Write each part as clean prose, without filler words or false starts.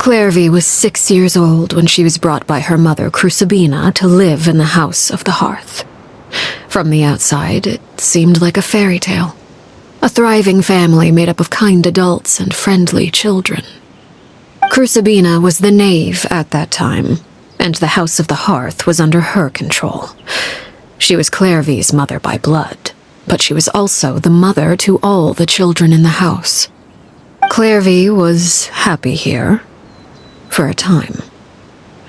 clervie was 6 years old when she was brought by her mother Crucibina to live in the house of the hearth. From the outside, it seemed like a fairy tale. A thriving family made up of kind adults and friendly children. Crucibina was the knave at that time, and the house of the hearth was under her control. She was clervie's mother by blood, but she was also the mother to all the children in the house. clervie was happy here, for a time.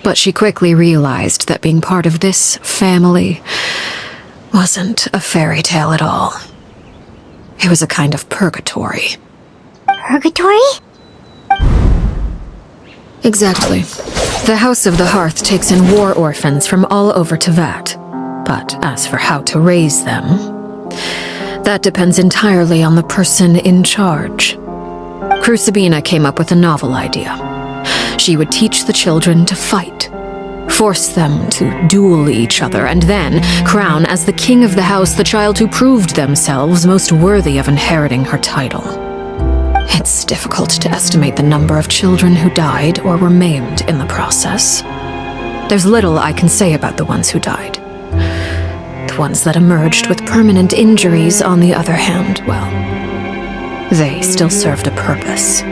But she quickly realized that being part of this family wasn't a fairy tale at all. It was a kind of purgatory. Purgatory? Exactly. The House of the Hearth takes in war orphans from all over Teyvat. But as for how to raise them, that depends entirely on the person in charge. Crucibina came up with a novel idea. She would teach the children to fight, force them to duel each other, and then crown as the king of the house the child who proved themselves most worthy of inheriting her title. It's difficult to estimate the number of children who died or were maimed in the process. There's little I can say about the ones who died. The ones that emerged with permanent injuries, on the other hand, well, they still served a purpose.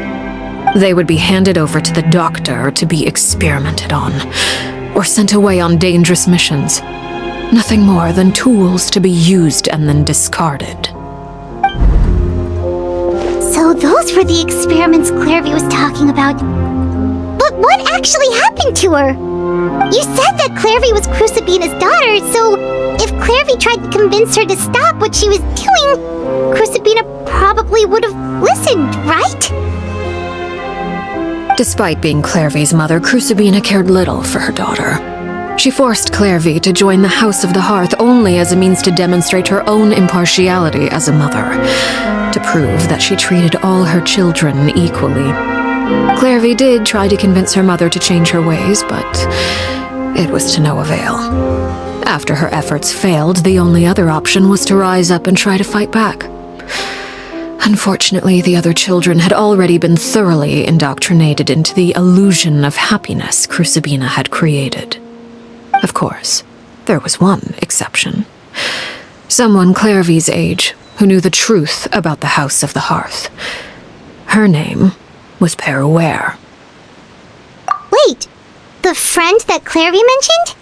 They would be handed over to the doctor to be experimented on, or sent away on dangerous missions. Nothing more than tools to be used and then discarded. So those were the experiments clervie was talking about. But what actually happened to her? You said that clervie was Crucibina's daughter, so if clervie tried to convince her to stop what she was doing, Crucibina probably would have listened, right? Despite being clervie's mother, Crucibina cared little for her daughter. She forced clervie to join the House of the Hearth only as a means to demonstrate her own impartiality as a mother, to prove that she treated all her children equally. Clervie did try to convince her mother to change her ways, but it was to no avail. After her efforts failed, the only other option was to rise up and try to fight back. Unfortunately, the other children had already been thoroughly indoctrinated into the illusion of happiness Crucibina had created. Of course, there was one exception. Someone clervie's age who knew the truth about the House of the Hearth. Her name was Perouere. Wait, the friend that clervie mentioned?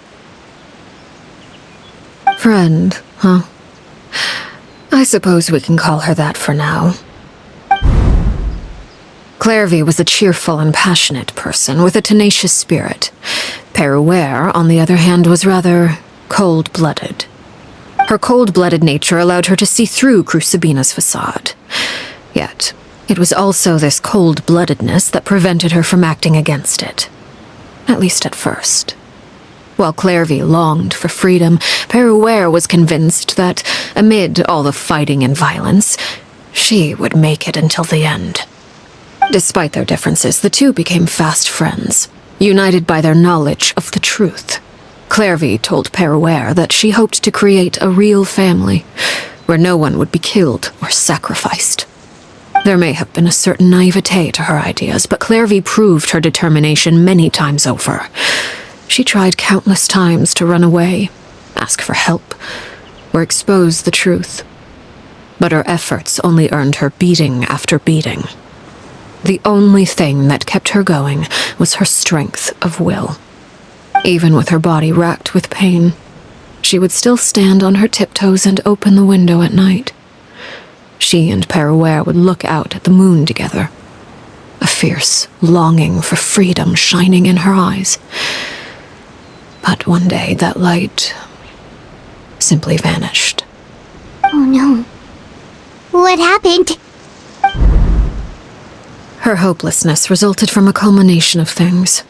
Friend, huh? I suppose we can call her that for now. clervie was a cheerful and passionate person with a tenacious spirit. Perouere, on the other hand, was rather cold-blooded. Her cold-blooded nature allowed her to see through Crucibina's facade. Yet, it was also this cold-bloodedness that prevented her from acting against it. At least at first. While clervie longed for freedom, Perouere was convinced that, amid all the fighting and violence, she would make it until the end. Despite their differences, the two became fast friends, united by their knowledge of the truth. clervie told Perouere that she hoped to create a real family, where no one would be killed or sacrificed. There may have been a certain naivete to her ideas, but clervie proved her determination many times over. She tried countless times to run away, ask for help, or expose the truth. But her efforts only earned her beating after beating. The only thing that kept her going was her strength of will. Even with her body racked with pain, she would still stand on her tiptoes and open the window at night. She and Perouere would look out at the moon together, a fierce longing for freedom shining in her eyes. But one day that light simply vanished. Oh no. What happened? Her hopelessness resulted from a culmination of things.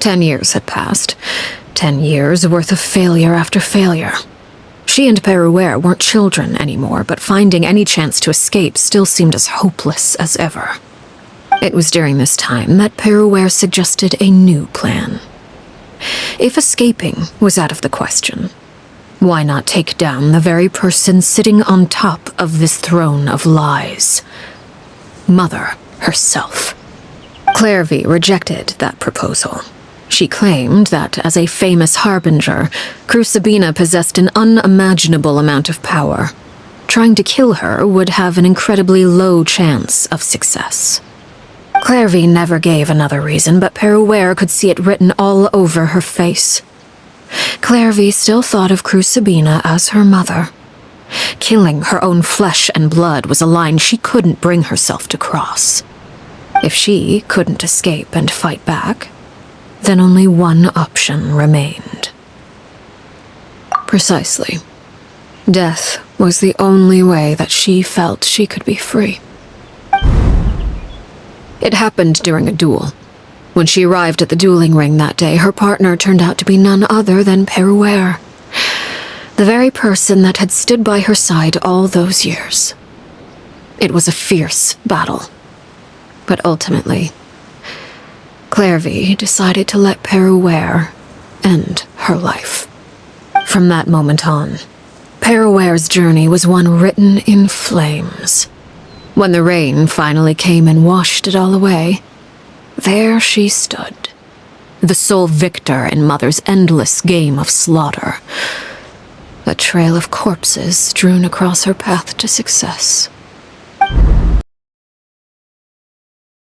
10 years had passed. 10 years worth of failure after failure. She and Perouere weren't children anymore, but finding any chance to escape still seemed as hopeless as ever. It was during this time that Perouere suggested a new plan. If escaping was out of the question, why not take down the very person sitting on top of this throne of lies? Mother herself. clervie rejected that proposal. She claimed that as a famous harbinger, Crucibina possessed an unimaginable amount of power. Trying to kill her would have an incredibly low chance of success. clervie never gave another reason, but Peruere could see it written all over her face. clervie still thought of Crucibina as her mother. Killing her own flesh and blood was a line she couldn't bring herself to cross. If she couldn't escape and fight back, then only one option remained. Precisely. Death was the only way that she felt she could be free. It happened during a duel. When she arrived at the dueling ring that day, her partner turned out to be none other than Peruere, the very person that had stood by her side all those years. It was a fierce battle. But ultimately, clervie decided to let Peruere end her life. From that moment on, Peruere's journey was one written in flames. When the rain finally came and washed it all away, there she stood, the sole victor in Mother's endless game of slaughter, a trail of corpses strewn across her path to success.